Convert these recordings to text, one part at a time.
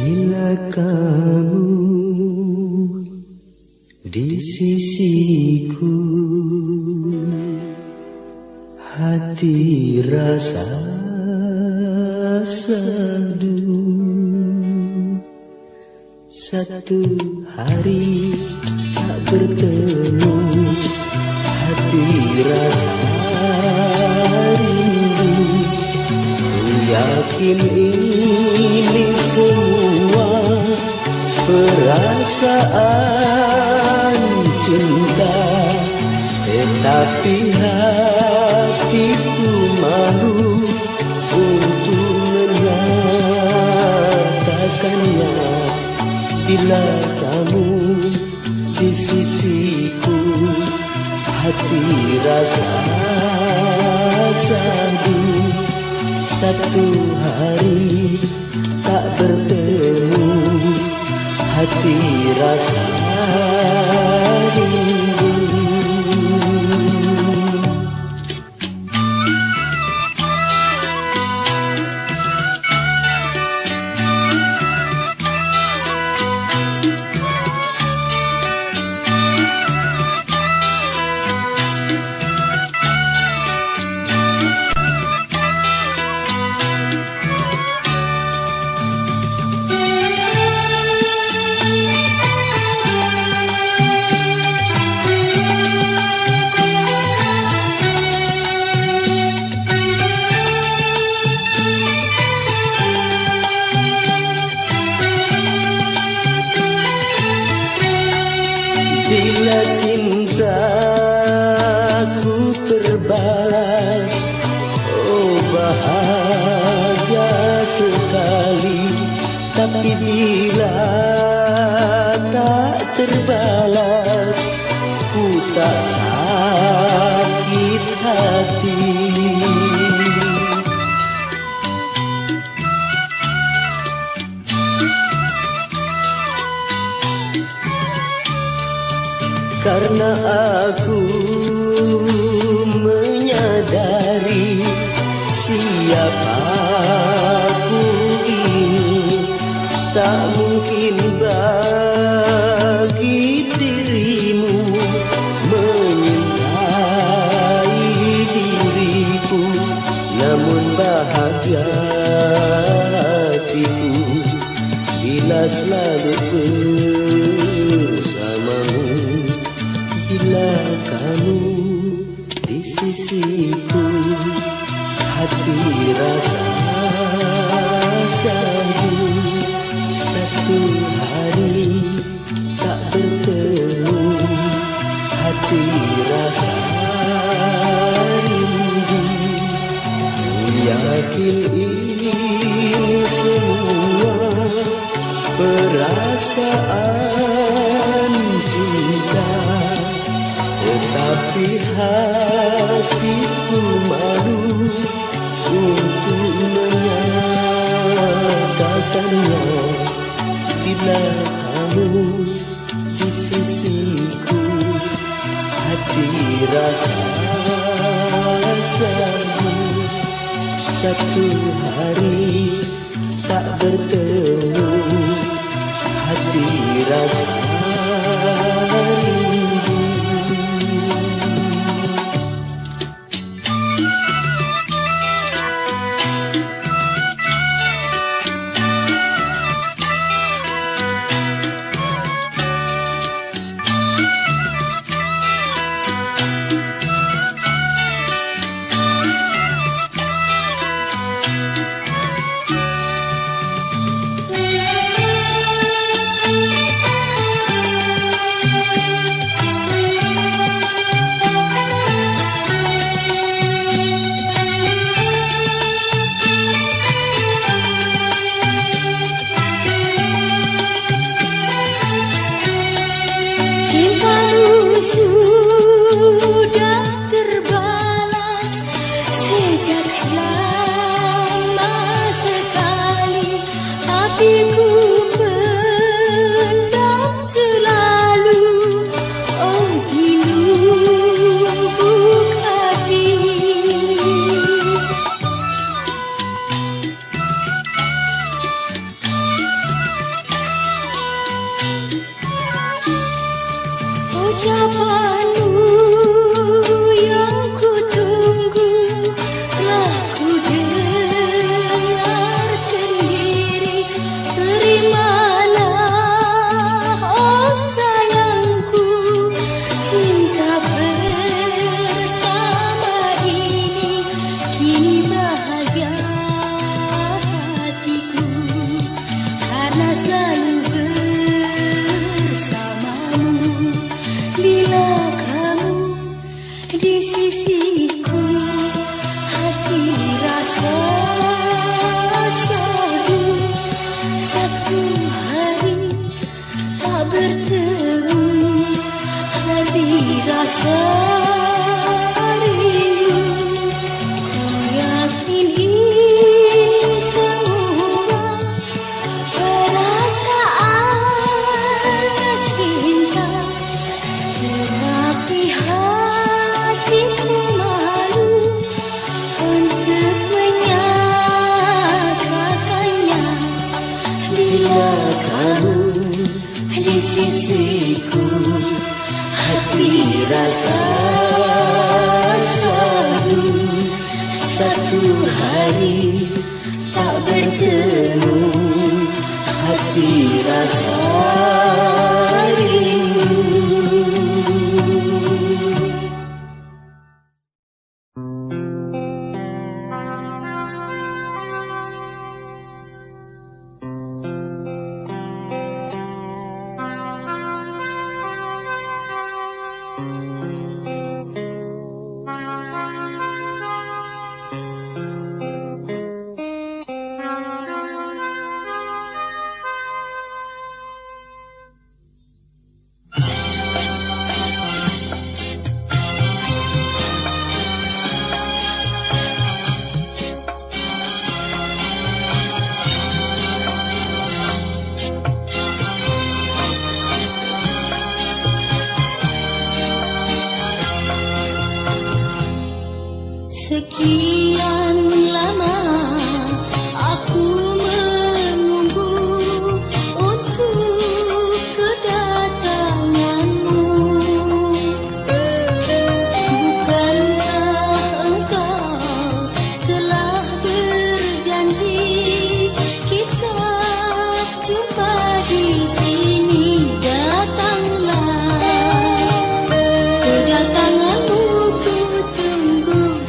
Bila kamu di sisiku, hati rasa seduh. Satu hari tak bertemu, hati rasa rindu. Ku yakin ini semua perasaan cinta, tetapi hatiku malu untuk menyatakannya. Bila kamu di sisiku, hati rasa seduh. Satu hari tak bertemu, hati rasa rindu. Bila cintaku terbalas, oh bahagia sekali. Tapi bila tak terbalas, ku tak sakit hati. Karena aku menyadari siapa aku ini, tak mungkin bagi dirimu menyintai diriku. Namun bahagia hatiku bila selalu bersamamu. Bila kamu di sisiku, hati rasa seduh. Satu hari tak bertemu, hati rasa rindu. Yakin ini semua perasaan cinta, tetapi hatiku malu untuk menyatakannya. Bila kamu di sisiku, hati rasa seduh. Satu hari tak bertemu, hati rasa rindu. di sisiku, hati rasa syahdu. Satu hari tak bertemu, hati rasa rindu. Ku yakin ini semua perasaan cinta, tetapi hatiku malu untuk menyatakannya. Bila kamu di sisiku, hati rasa selalu. Satu hari tak bertemu, hati rasa rindu. Sekian lama aku menunggu untuk kedatanganmu. Bukankah engkau telah berjanji kita jumpa di sini? Datanglah, kedatanganmu ku tunggu.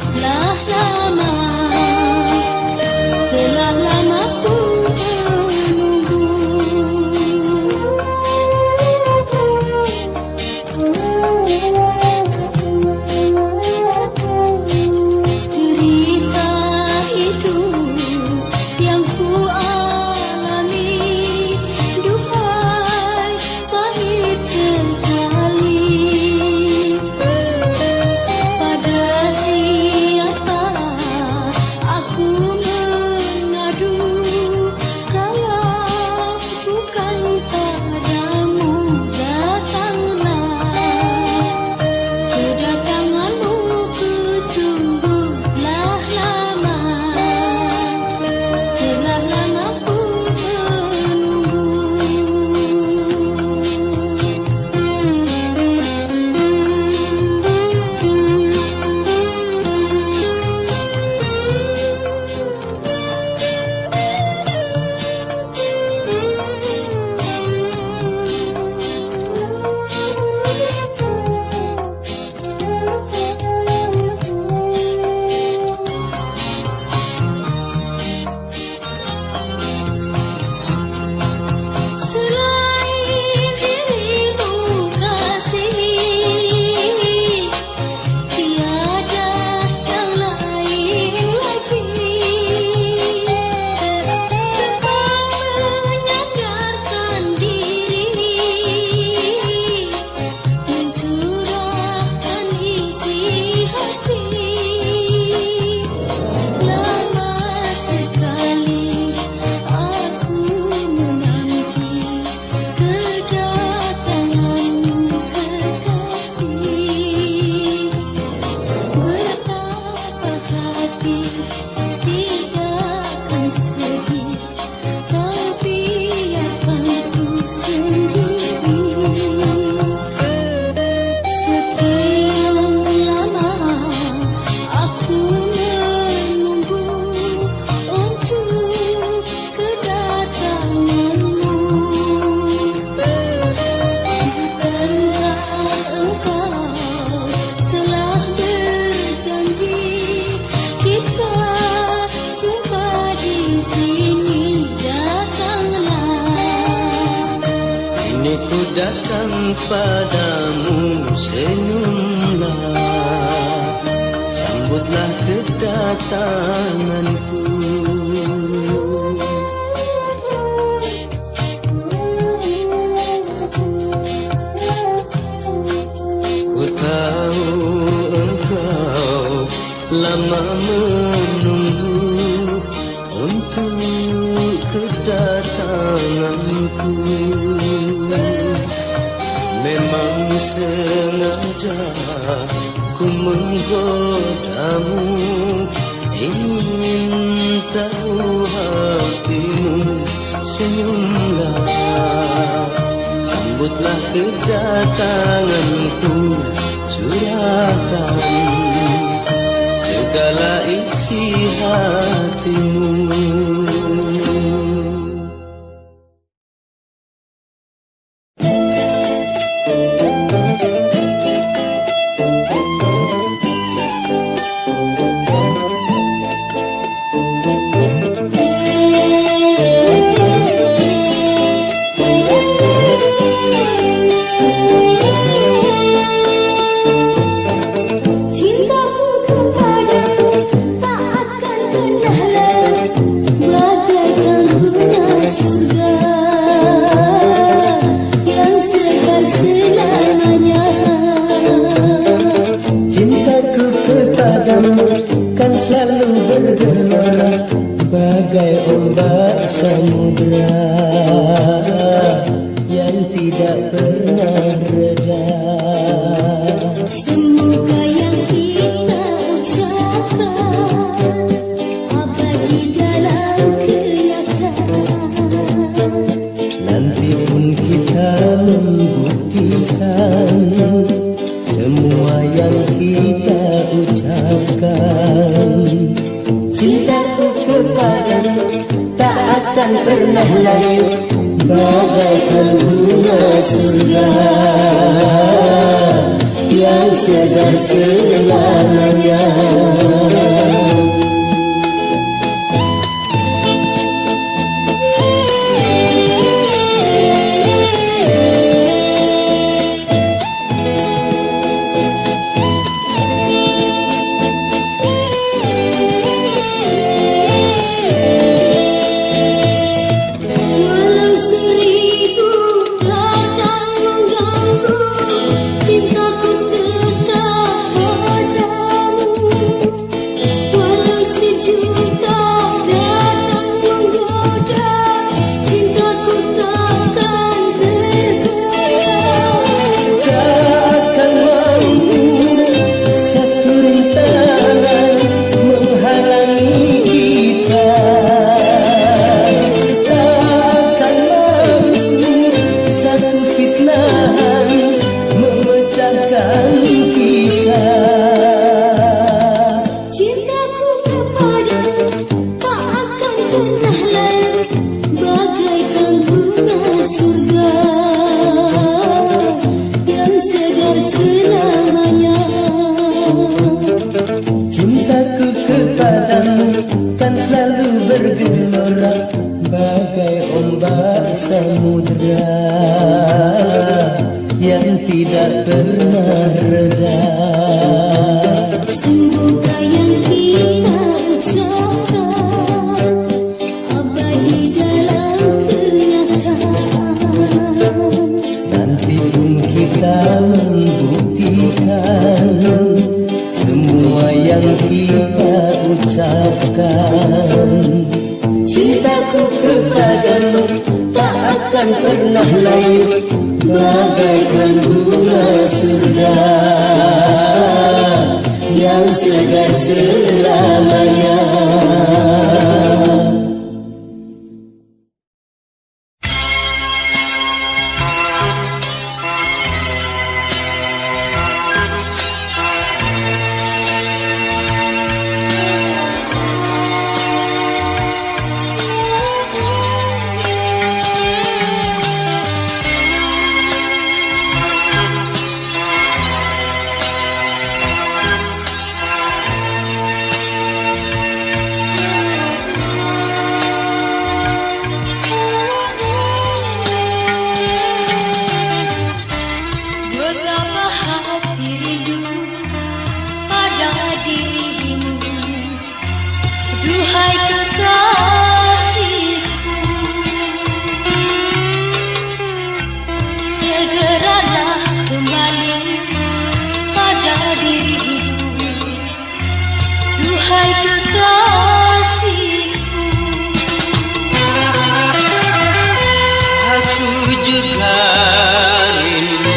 Telah lama ku menunggu. Derita hidup yang ku alami, duhai pahit sekali. Pada siapa aku mengadu kalau bukan padamu? Datanglah, kedatanganmu ku tunggulah lama. Telah lama ku menunggu. Selain dirimu kasih, tiada yang lain lagi. Engkau menyadarkan diri, mencurahkan isi hati. Lama sekali aku menanti kedatanganmu kekasih. Betapa hati tidak akan sedih, kau biarkan ku sendiri. Sekian lama aku menunggu untuk kedatanganmu. Bukankah engkau telah berjanji kita jumpa di sini? Datanglah, Kini ku datang padamu, senyumlah. sambutlah kedatanganku. Ku tahu engkau lama menunggu untuk kedatanganku. Memang sengaja ku menggodamu, ingin tahu hatimu. Senyumlah, sambutlah kedatanganku. Curahkan segala isi hatimu. duhai kekasihku. Aku juga rindu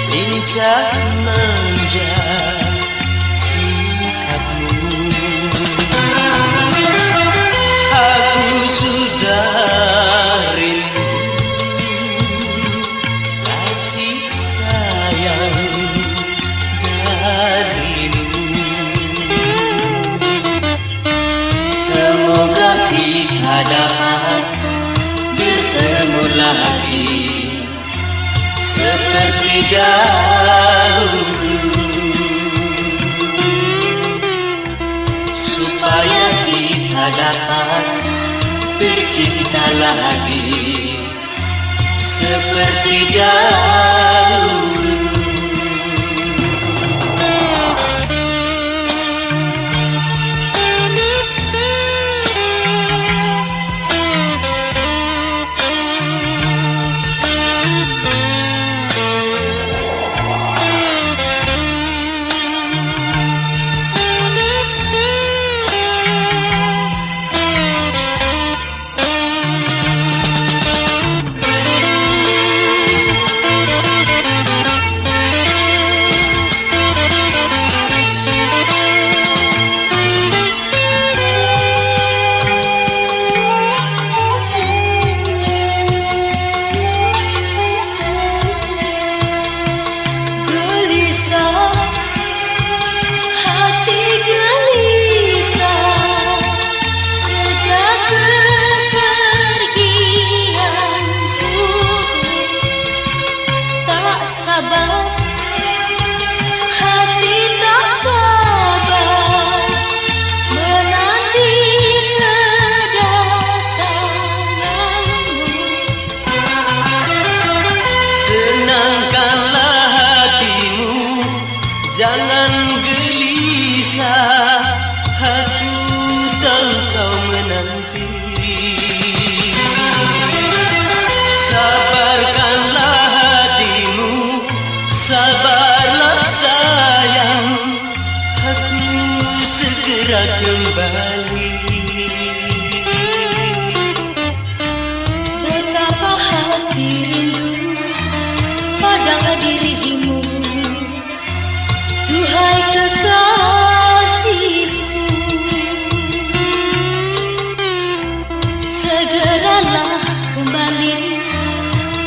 lincah manja sikapmu. Aku sudah rindu kasih sayang darimu. Semoga kita dapat bertemu lagi seperti dahulu, supaya kita dapat bercinta lagi seperti dahulu. Jangan gelisah, aku tahu kau menanti. Sabarkanlah hatimu, sabarlah sayang, aku segera kembali. Betapa hati rindu pada dirimu, duhai kekasihku. Segeralah kembali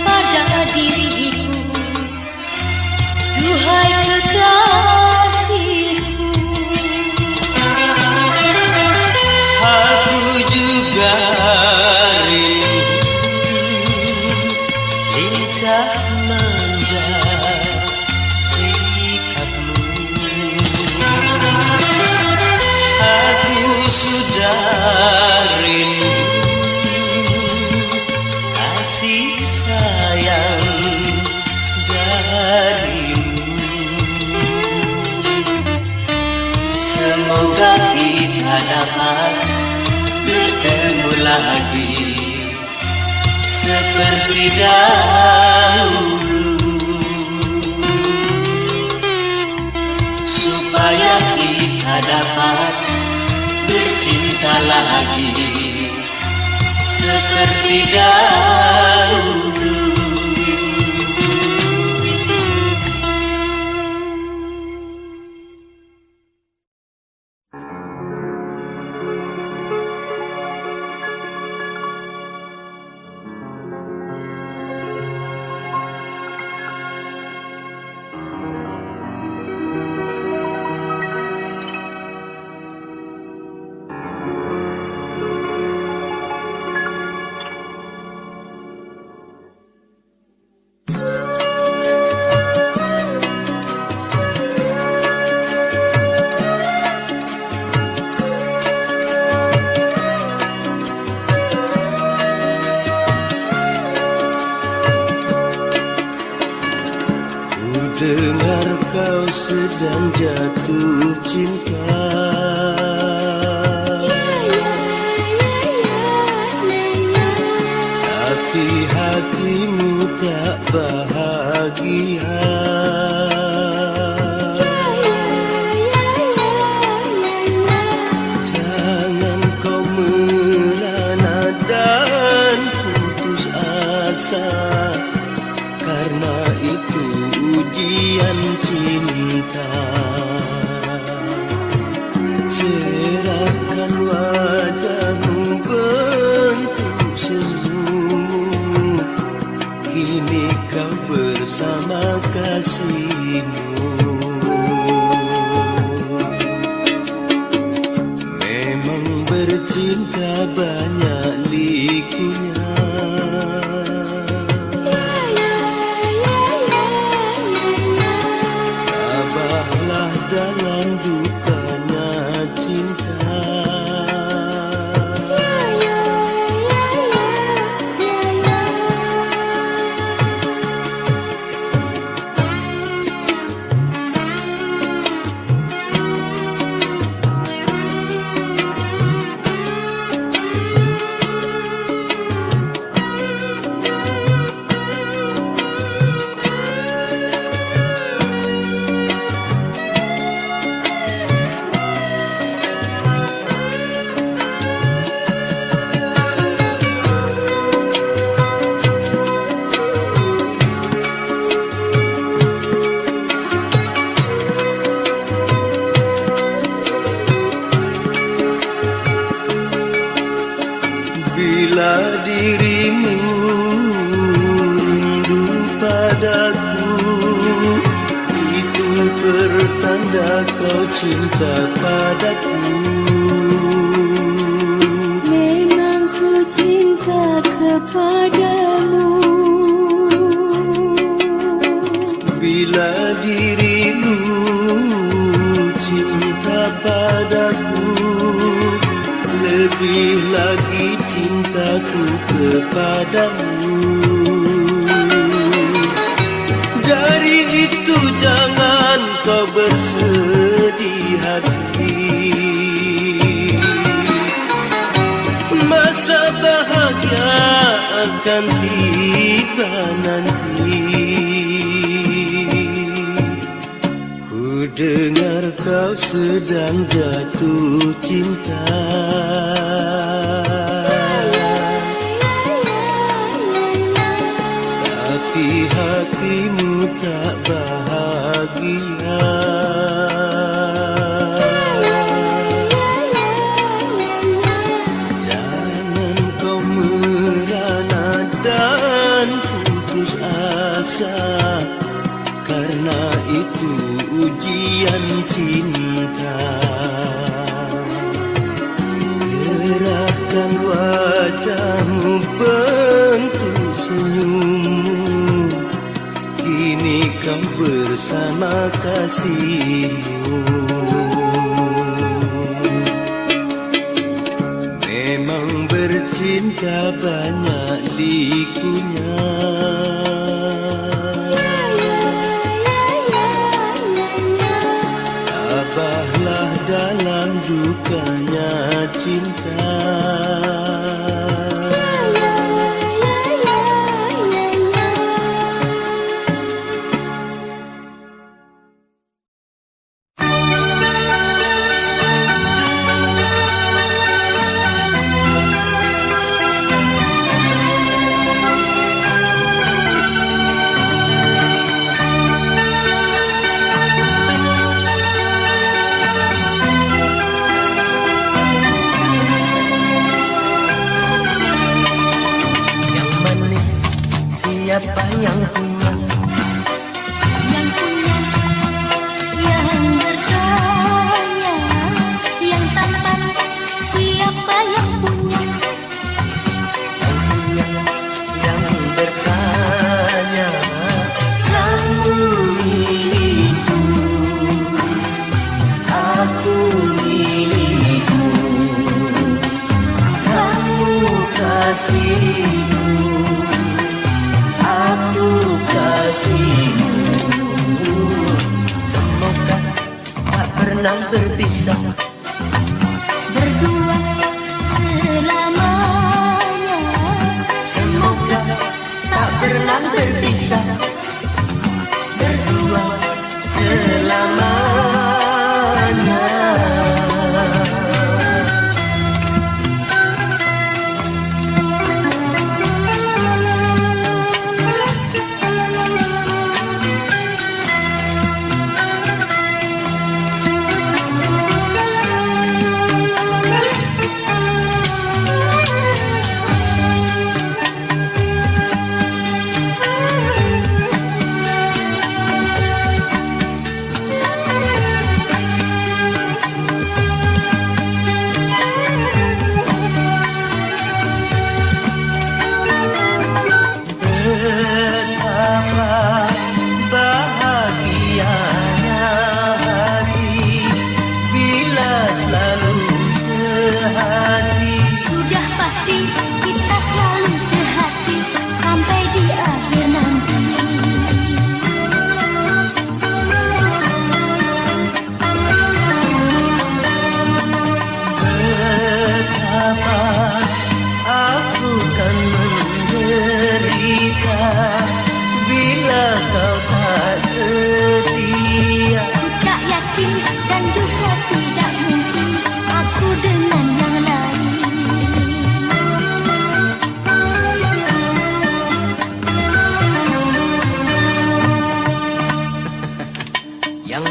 pada diriku, duhai kekasihku. Aku juga rindu lincah manja sikapmu. Aku sudah rindu kasih sayang darimu. Semoga kita dapat bertemu lagi seperti dahulu, supaya kita dapat bercinta lagi seperti dahulu. Dengar kau sedang jatuh cinta, tapi hatimu tak bahagia. Tabahlah dalam dukanya cinta. Bila dirimu rindu padaku, itu pertanda kau cinta padaku. Memang ku cinta kepadamu. Bila dirimu cinta padaku, lebih lagi cintaku kepadamu. Dari itu jangan kau bersedih hati, masa bahagia akan tiba nanti. Ku dengar kau sedang jatuh cinta, tapi hatimu tak bahagia. Jangan kau merana dan putus asa, karena itu ujian cinta. Gerahkan wajahmu, bentuk senyummu, kini kau bersama kasihmu. Memang bercinta banyak likunya, tabahlah dalam dukanya cinta. Siapa yang punya? Yang punya, yang bertanya, yang tampan, siapa yang punya? Yang punya, yang bertanya, kamu milikku, aku milikmu, kamu kasihku, aku kasihmu. Semoga tak pernah berpisah, Berdua selamanya. semoga tak pernah berpisah, berdua selamanya.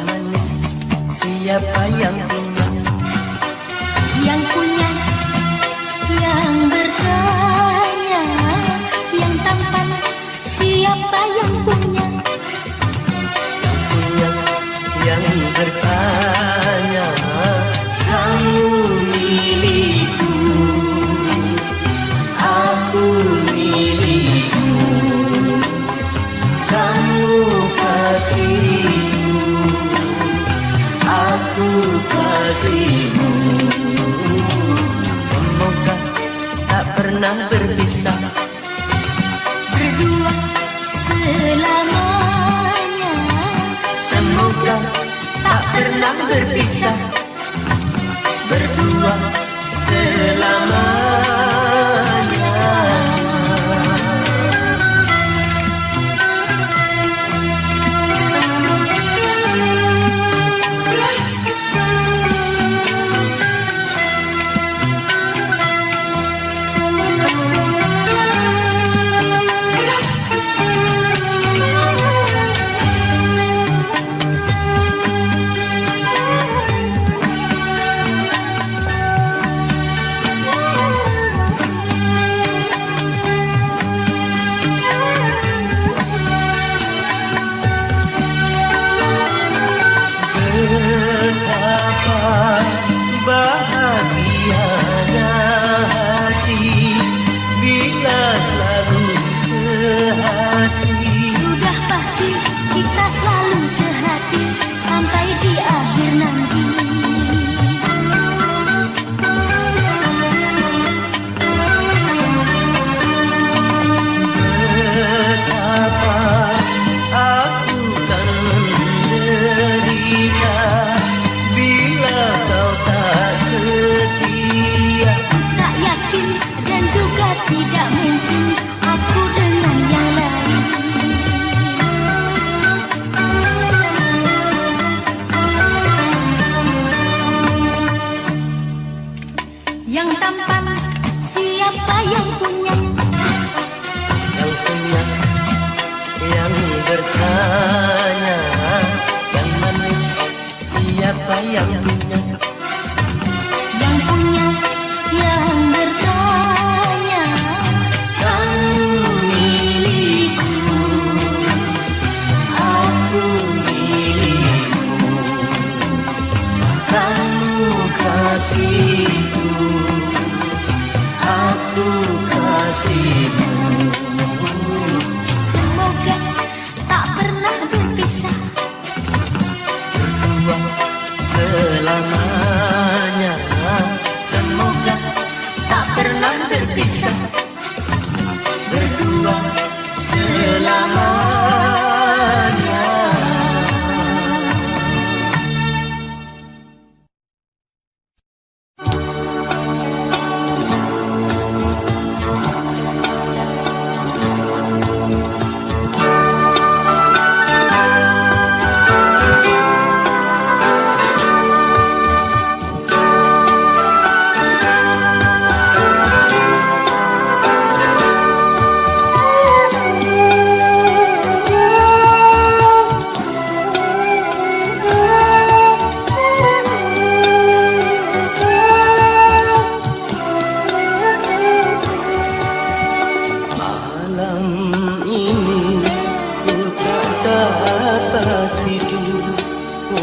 manis, siapa yang punya? Yang punya, yang bertanya, yang tampan, siapa yang punya? Punya, yang bertanya, kamu milikku, aku milikmu, kamu kasihku, aku kasihmu. Semoga tak pernah berpisah, Berdua selamanya. semoga tak pernah berpisah, berdua selamanya. Betapa bahagianya hati bila selalu sehati. Sudah pasti kita selalu sehati sampai di akhir nanti. Betapa aku kan menderita bila kau tak setia. Tak yakin dan juga tidak mungkin aku dengan yang lain. Yang tampan, siapa yang punya? Yang punya, yang bertanya, yang manis, siapa yang punya? Yang punya, yang bertanya, Kamu milikku, aku milikmu, kamu kasihku, aku kasihmu. semoga tak pernah berpisah. Berdua selamanya, semoga tak pernah berpisah, berdua selamanya. Malam ini ku tak dapat tidur,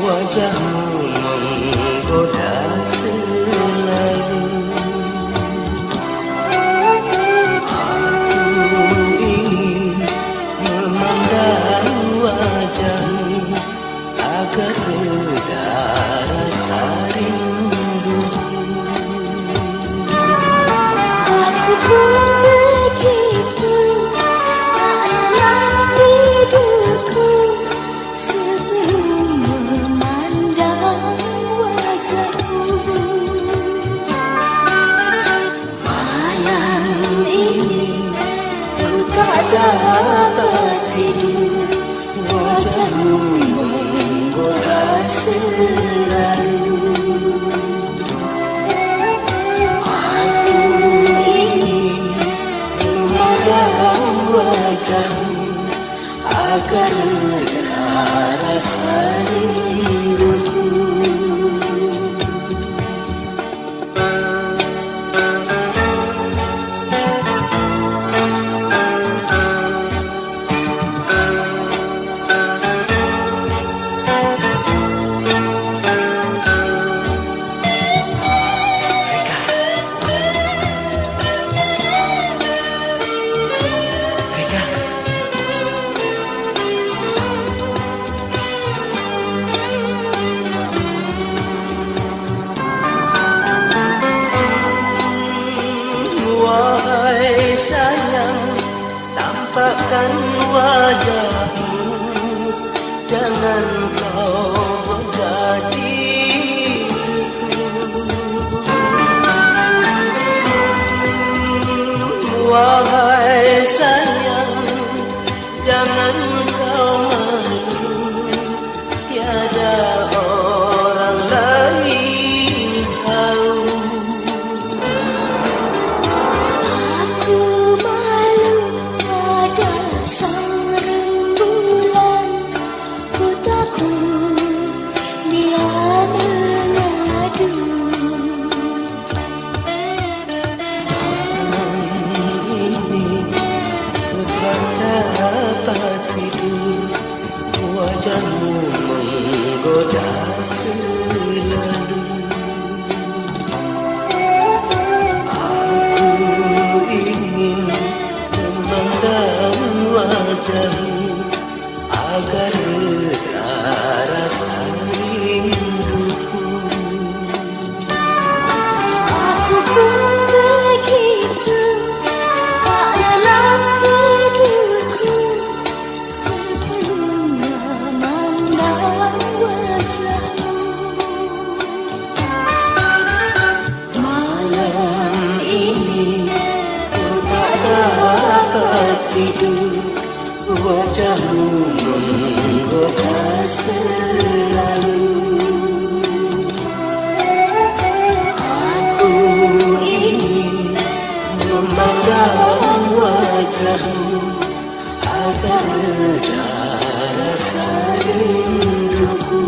wajahmu menggoda selalu. Aku ingin memandang wajahmu agar reda rasa rindu. Aku pun begitu, tak tidurku sebelum memandang wajahmu. selalu. Aku ingin memandang wajahmu agar reda rasa rinduku. Aku pun begitu, tak lelah hidupku sebelum memandang wajahmu. Malam ini ku tak dapat tidur, wajahmu menggoda selalu. Aku ingin memandang wajahmu agar reda rasa rinduku.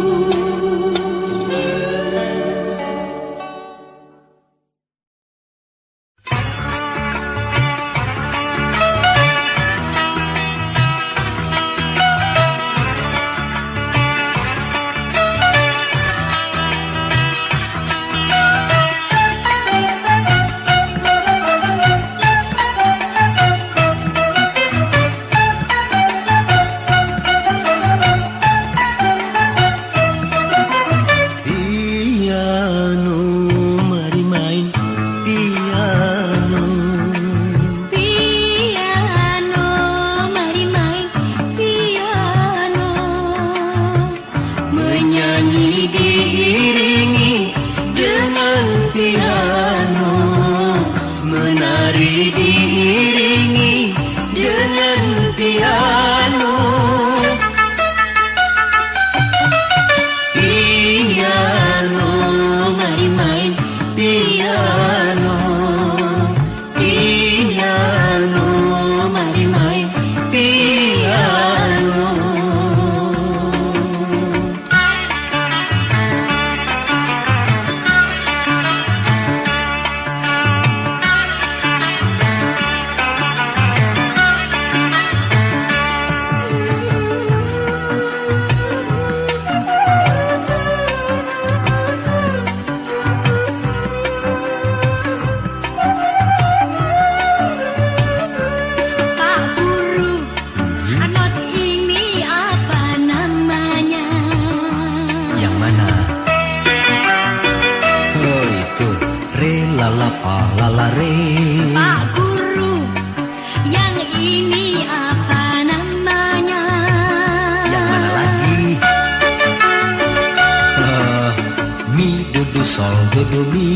Piano, mari main piano. Piano, mari main piano. Menyanyi diiringi dengan piano, menari diiringi dengan piano. Piano, mari main piano. Piano, mari main piano. Pak Guru, not ini apa namanya? Yang mana? Oh itu, re la la fa la la re. Pak Guru, yang ini apa namanya? Yang mana lagi? Mi do do sol do do mi.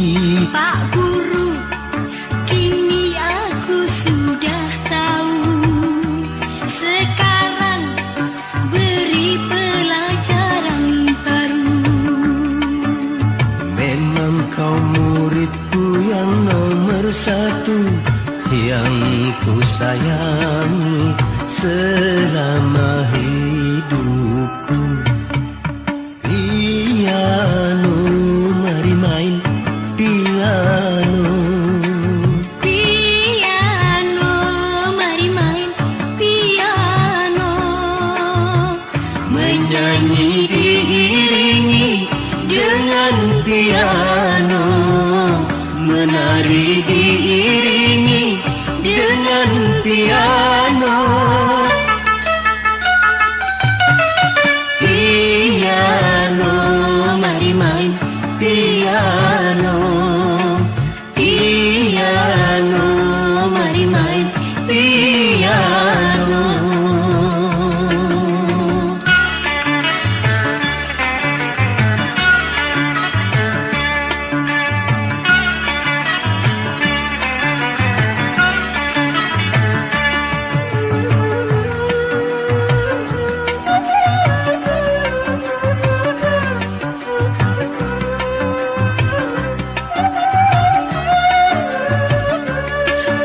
Pak Guru, kini aku sudah tahu. Sekarang beri pelajaran baru. Memang kau muridku yang nomor satu, yang ku sayangi selama hidupku. Piano, mari main piano. Piano, mari main piano. Menyanyi diiringi dengan piano, menari diiringi dengan piano. Piano, mari main piano. Piano, mari main piano.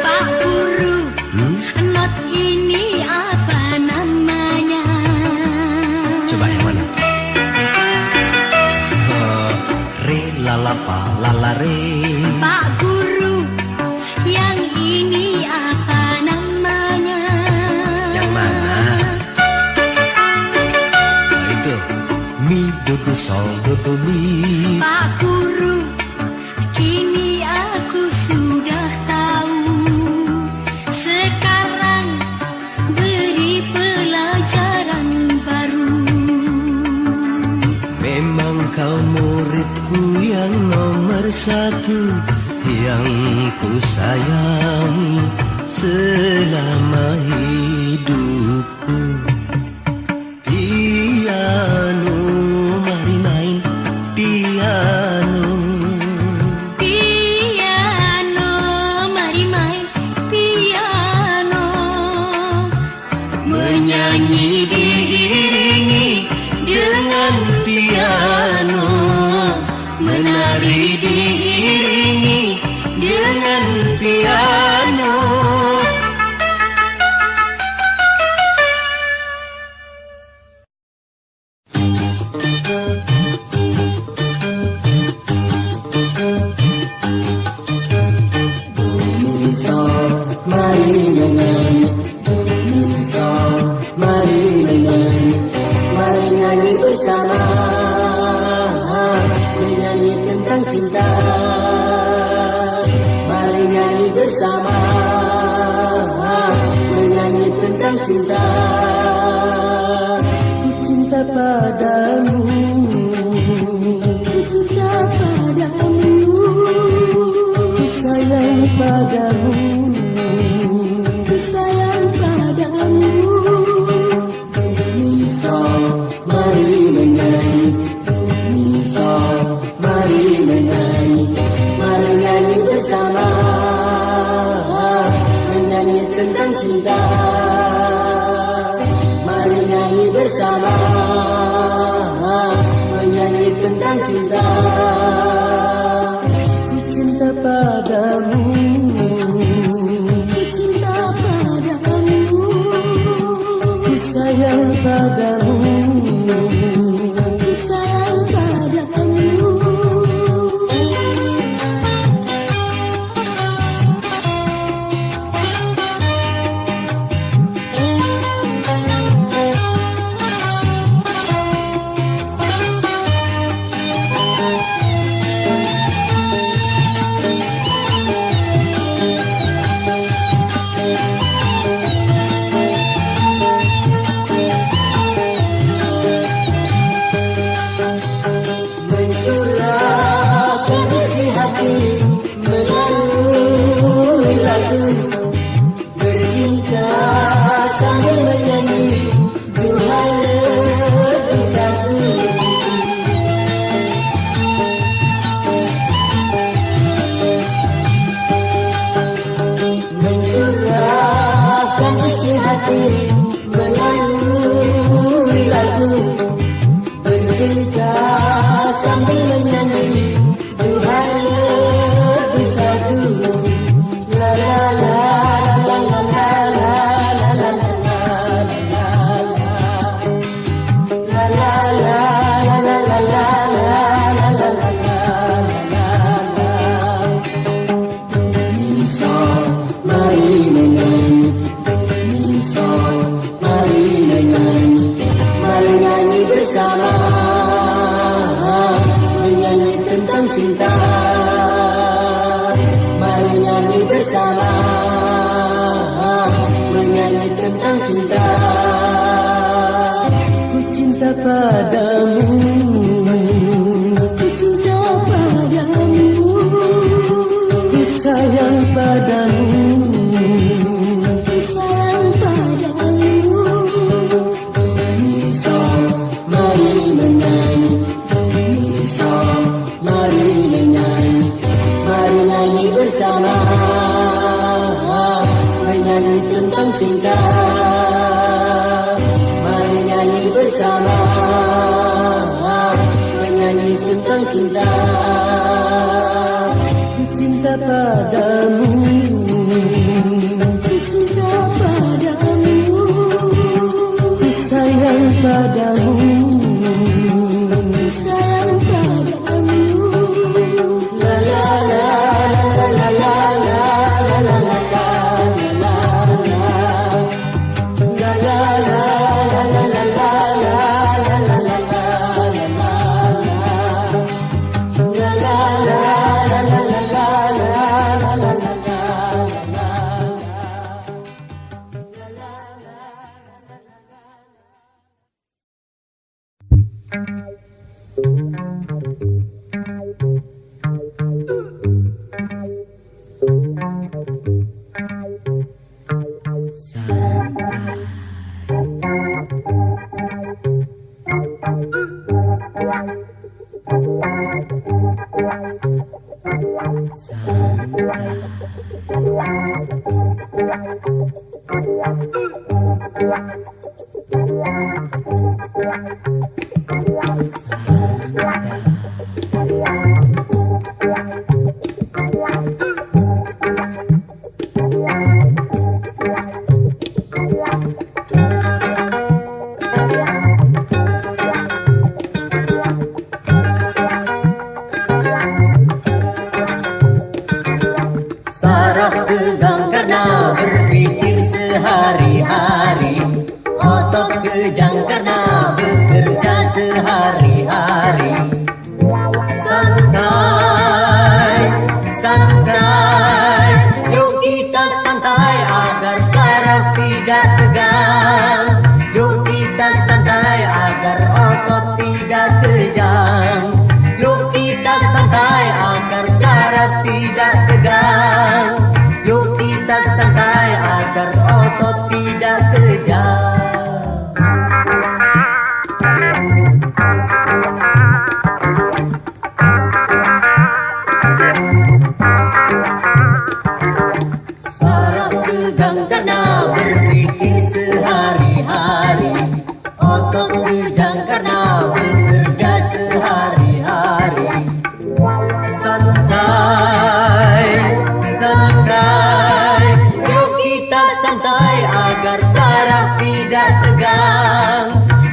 Pak Guru, not ini apa namanya? Coba yang mana? Re la la fa la la re. Pak Guru, yang ini apa namanya? Yang mana? Nah, itu mi do do sol do bumi. Pak Guru, kini aku sudah tahu. Sekarang beri pelajaran baru. Memang kau muridku yang nomor satu, yang ku sayang selama hidupku. Piano, mari main piano. Piano, mari main piano. Menyanyi diiringi dengan piano, menari diiringi dengan piano. Mari menyanyi, mari menyanyi, mari nyanyi bersama, menyanyi tentang cinta. Mari nyanyi bersama, menyanyi tentang cinta. Ku cinta padamu, Ku cinta padamu. ku sayang padamu. Ku sayang padamu. Mari menyanyi, mari menyanyi, mari nyanyi bersama, menyanyi tentang cinta. Mari nyanyi bersama, menyanyi tentang cinta. Ku cinta padamu, Ku cinta padamu. ku sayang padamu. Ku sayang padamu. Mencurahkan isi hati melalui lagu, bercinta sambil menyanyi, duhai lebih satu. Mencurahkan isi hati melalui lagu, bercinta sambil menyanyi, duhai lebih satu. La la la la la la la la la la la la la la la la la la la. Mari menyanyi, mari menyanyi, mari nyanyi bersama, menyanyi tentang cinta. Mari nyanyi bersama, menyanyi tentang cinta. Ku cinta padamu, Ku cinta padamu. ku sayang padamu. Ku sayang padamu. Mari menyanyi, mari menyanyi, mari nyanyi bersama, menyanyi tentang cinta. Mari nyanyi bersama, menyanyi tentang cinta. Ku cinta padamu, Ku cinta padamu. ku sayang padamu. Ku sayang padamu. La la la la la la la la la la la la la la la la. Saraf tegang karena berpikir sehari-hari, otot kejang karena bekerja sehari-hari. Santai, santai, yuk kita santai agar saraf tidak tegang. Yuk kita santai agar otot tidak kejang. Yuk kita santai agar saraf tidak tegang. Yuk kita santai agar otot tidak kejang. Saraf tegang karena berpikir sehari-hari, otot kejang karena bekerja sehari-hari. Santai, santai, yuk kita santai agar saraf tidak tegang.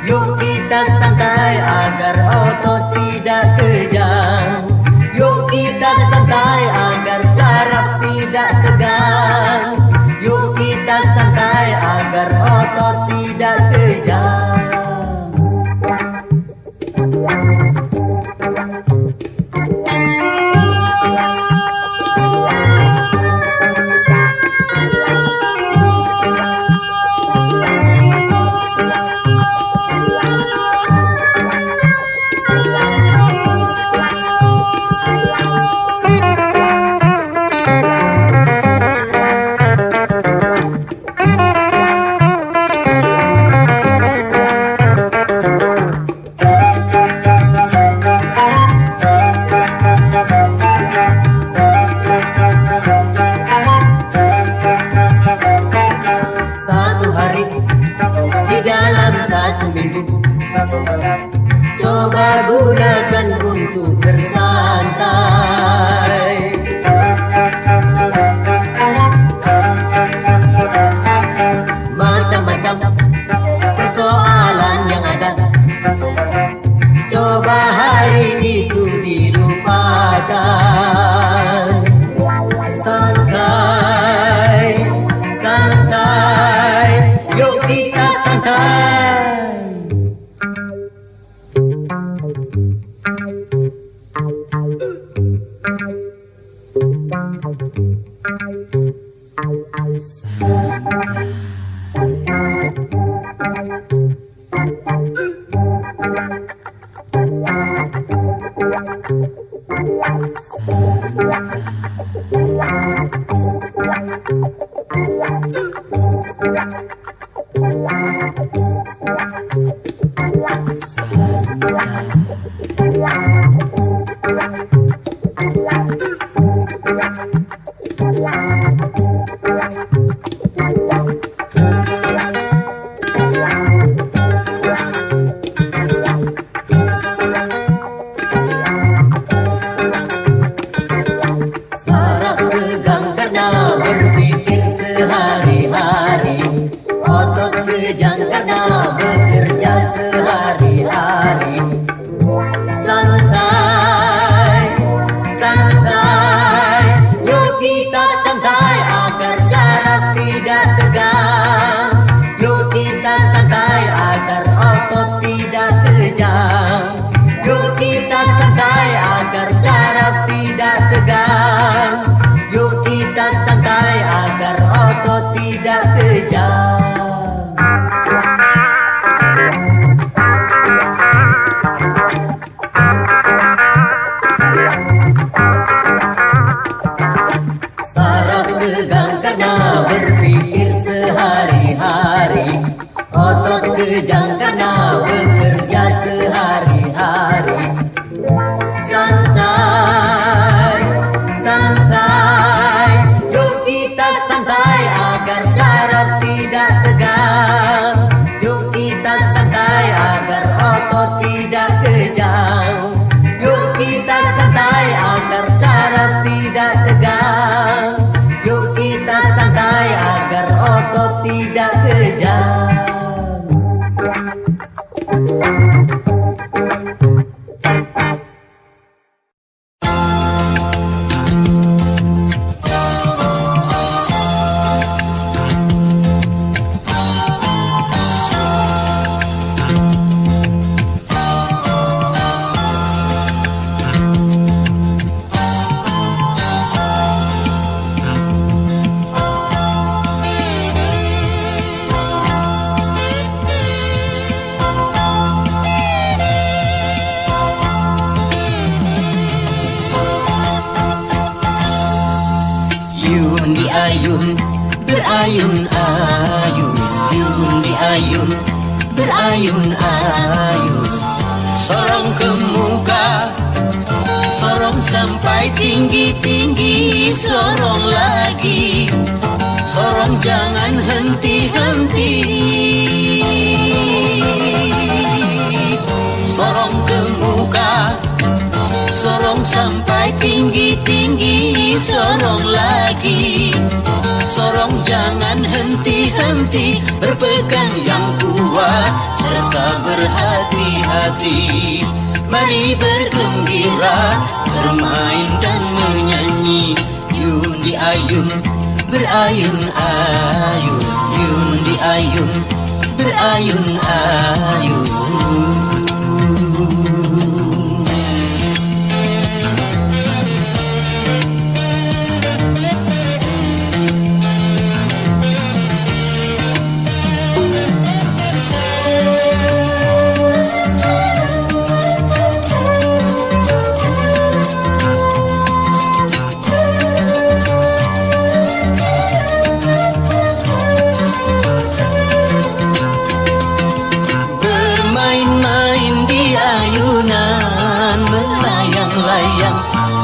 Yuk kita santai agar otot tidak kejang. Yuk kita santai agar saraf tidak tegang. Yuk kita santai agar otot tidak kejang. Coba gunakan untuk bersantai. Macam-macam persoalan yang ada, coba hari itu dilupakan. Santai, santai, yuk kita santai. Saraf tegang karena berpikir sehari-hari, otot kejang karena bekerja sehari-hari. Santai, santai, yuk kita santai agar saraf tidak tegang. Yuk kita santai agar otot tidak kejang. Yuk kita santai agar saraf tidak tegang. Yuk kita santai agar otot tidak kejang. Saraf tegang karena berpikir sehari-hari, otot kejang karena bekerja sehari-hari. tidak kejam. Ayun berayun-ayun, yun di ayun berayun-ayun. Sorong ke muka, sorong sampai tinggi-tinggi, sorong lagi, sorong jangan henti-henti. Sorong ke muka, sorong sampai tinggi-tinggi, sorong lagi, sorong jangan henti-henti. Berpegang yang kuat serta berhati-hati. Mari bergembira, bermain dan menyanyi. Yun di ayun berayun-ayun, yun di ayun berayun-ayun.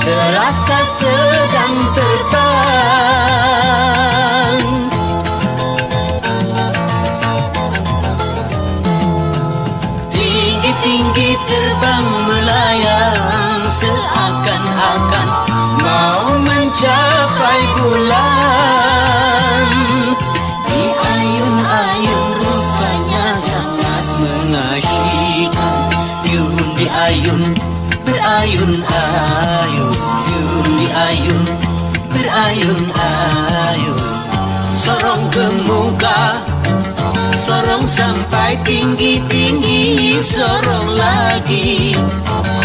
Serasa sedang terbang. Tinggi-tinggi terbang melayang, seakan-akan mau mencapai bulan. Di ayun-ayun rupanya sangat mengasyikkan. Yun di ayun berayun-ayun, yun di ayun berayun-ayun. Sorong ke muka, sorong sampai tinggi-tinggi, sorong lagi,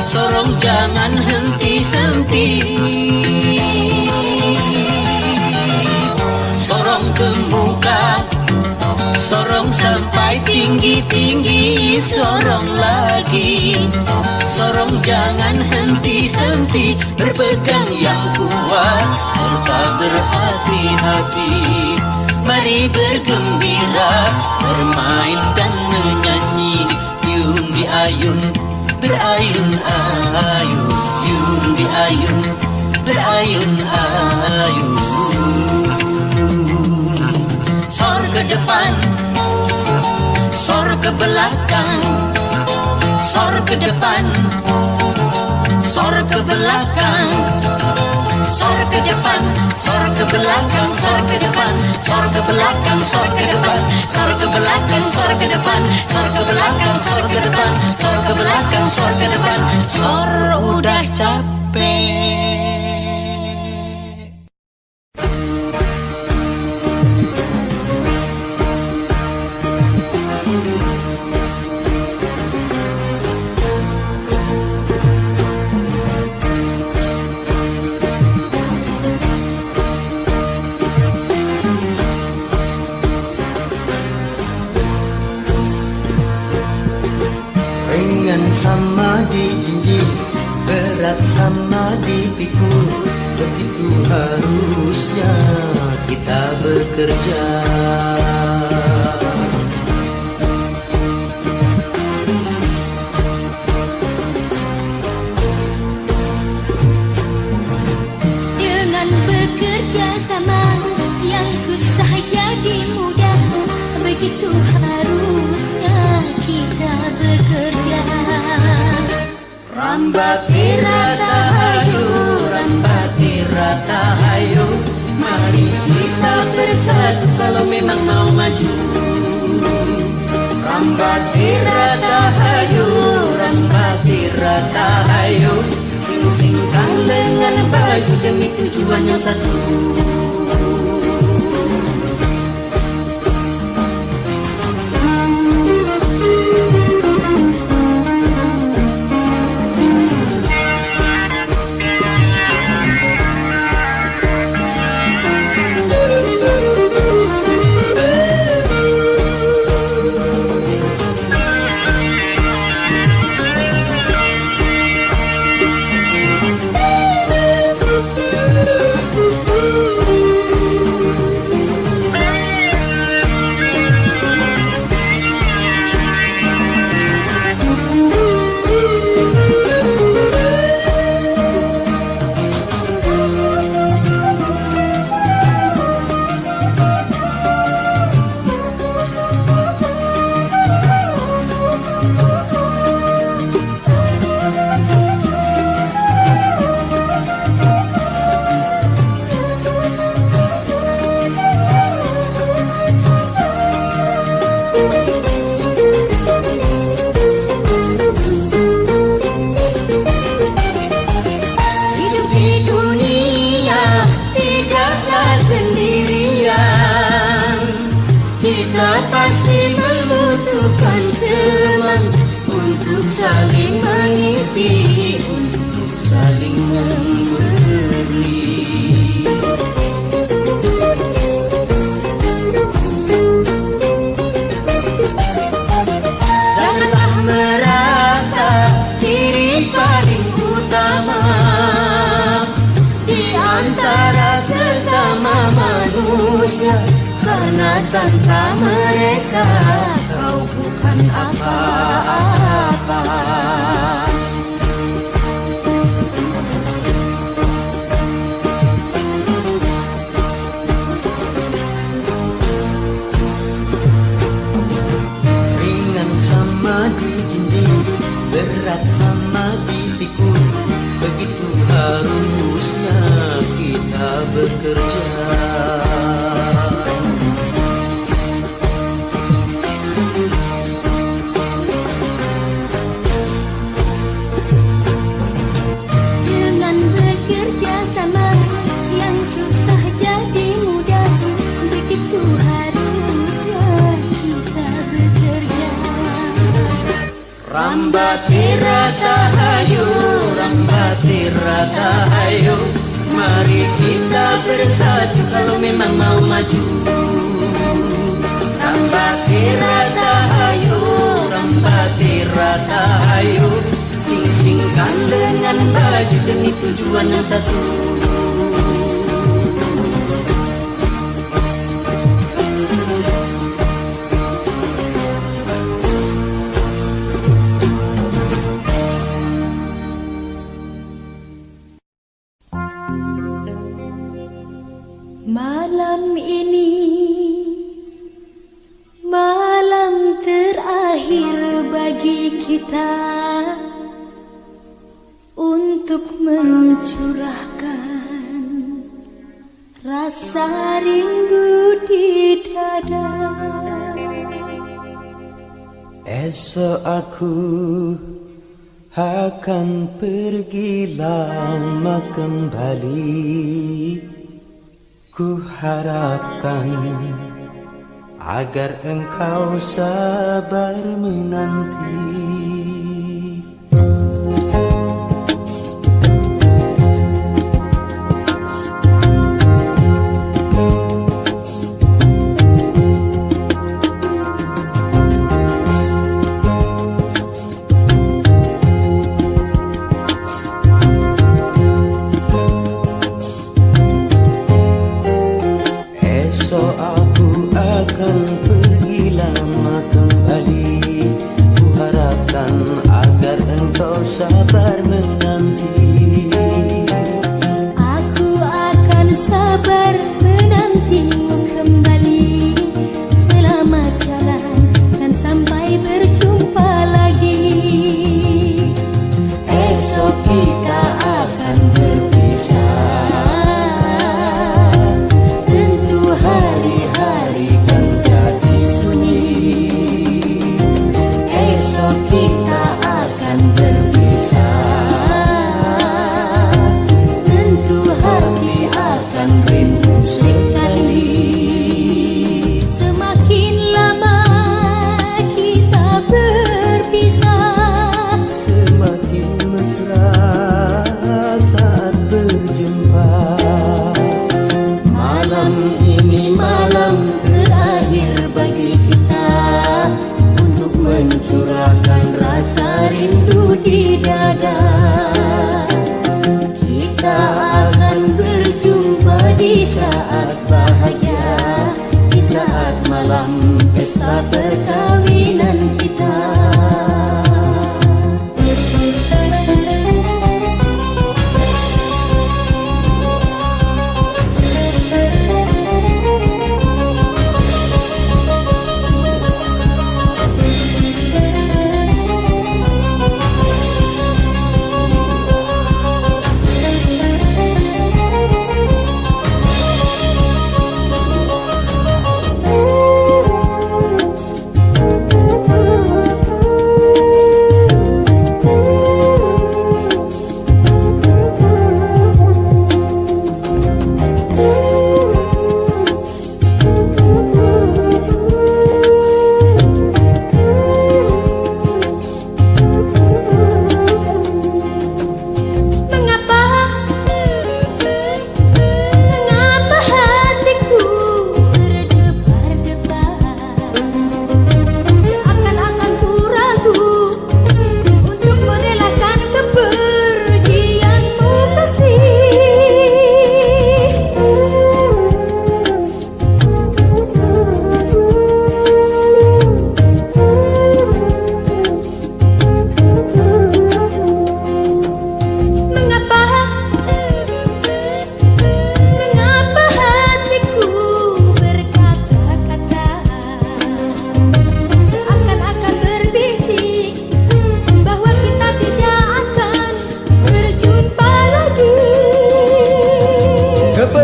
sorong jangan henti-henti. Sorong ke muka, sorong sampai tinggi-tinggi, sorong lagi, sorong jangan henti-henti. Berpegang yang kuat serta berhati-hati. Mari bergembira, bermain dan menyanyi. Yun di ayun berayun-ayun, yun di ayun berayun-ayun. Sor ke depan, sor ke belakang, sor ke depan, sor ke belakang, sor ke depan, sor ke belakang, sor ke depan, sor ke belakang, sor ke depan, sor ke belakang, sor ke depan, sor ke belakang, sor ke depan, sor ke belakang, sor ke depan. Sor udah capek. Ringan sama di jinjing, berat sama dipikul. Begitu harusnya kita bekerja. Dengan bekerja sama, yang susah jadi mudah. Begitu harusnya kita bekerja. Rambati rata hayu, rambati rata hayu. Mari kita bersatu, kalau memang mau maju. Rambatira tahayu, rambatira tahayu, sing-singkan dengan baju demi tujuan yang satu. Karena tanpa mereka kau bukan apa-apa. Ringan sama dijinjing, berat sama dipikul, begitu harusnya kita bekerja. Rambatira tahayu, rambatira tahayu, mari kita bersatu kalau memang mau maju. Rambatira tahayu, rambatira tahayu, sing-singkan dengan baju demi tujuan yang satu. Malam ini malam terakhir bagi kita untuk mencurahkan rasa rindu di dada. Esok aku akan pergi lama kembali. Ku harapkan agar engkau sabar menanti. Esok aku akan pergi lama kembali. Ku harap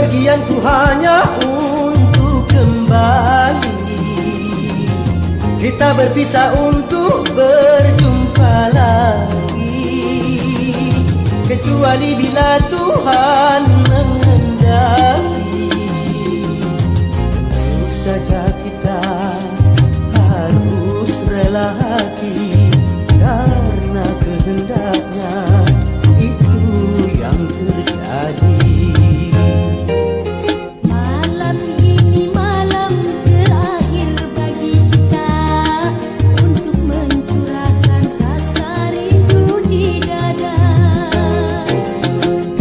Bepergianku hanya untuk kembali. Kita berpisah untuk berjumpa lagi, kecuali bila Tuhan menghendaki. Terus saja kita harus rela hati, karena kehendaknya itu yang terjadi. Malam ini malam terakhir bagi kita untuk mencurahkan rasa rindu di dada.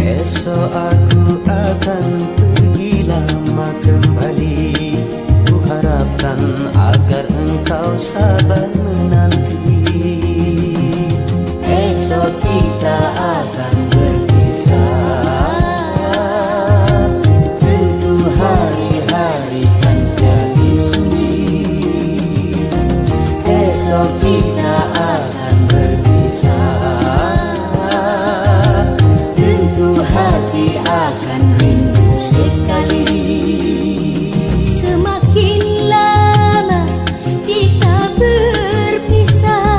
Esok aku akan pergi lama kembali. Ku harapkan agar engkau sabar menanti. Esok kita akan berpisah, tentu hari-hari kan jadi sunyi. Esok kita akan berpisah, tentu hati akan rindu sekali. Semakin lama kita berpisah,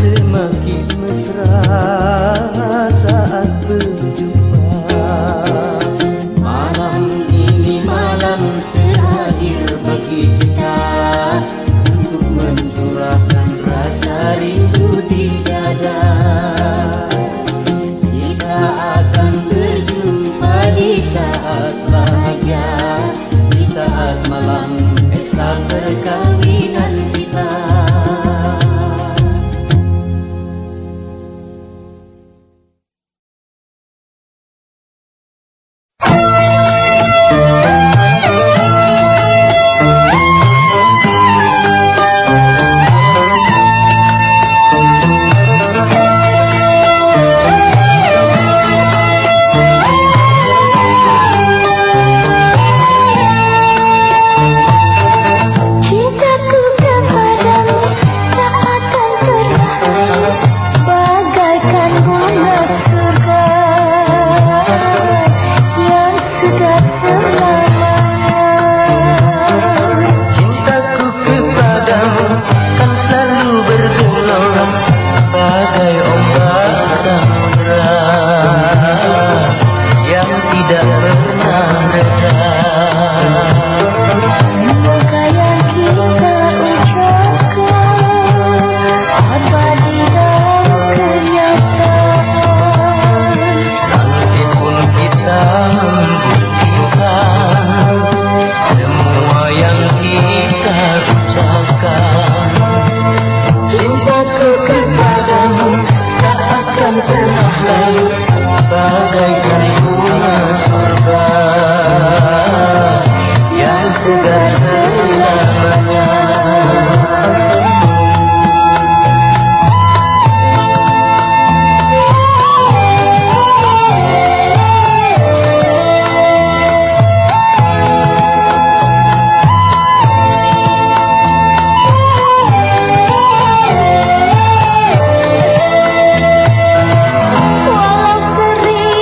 Semakin mesra saat berjumpa. Malam ini malam terakhir bagi kita untuk mencurahkan rasa rindu di dada. Kita akan berjumpa di saat bahagia, di saat malam pesta perkawinan kita. cintaku kepadamu tak akan pernah bagaikan bunga surga yang segar selamanya. Cintaku kepadamu kan selalu bergelora bagai ombak samudra yang tidak pernah reda. Semoga yang kita ucapkan abadi dalam kenyataan. Nanti pun kita membuktikan semua yang kita ucapkan. Cintaku kepadamu tak akan pernah lalu bagaikan bunga surga yang segar selamanya. Walau sering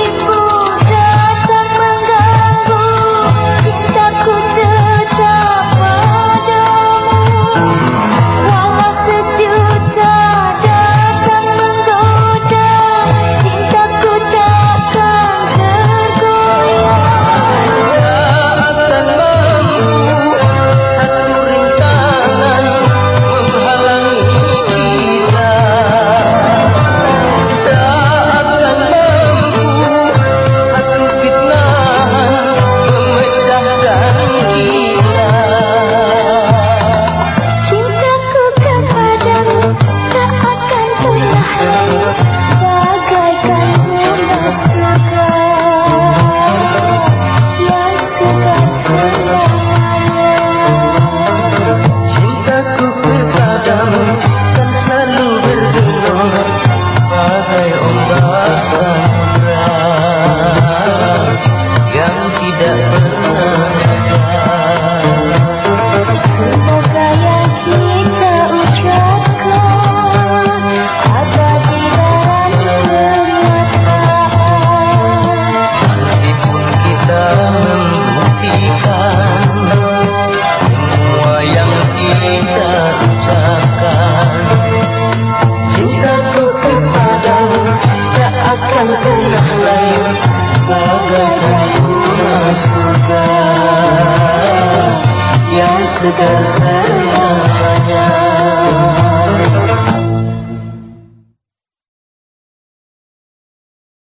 bagaikan bunga surga yang segar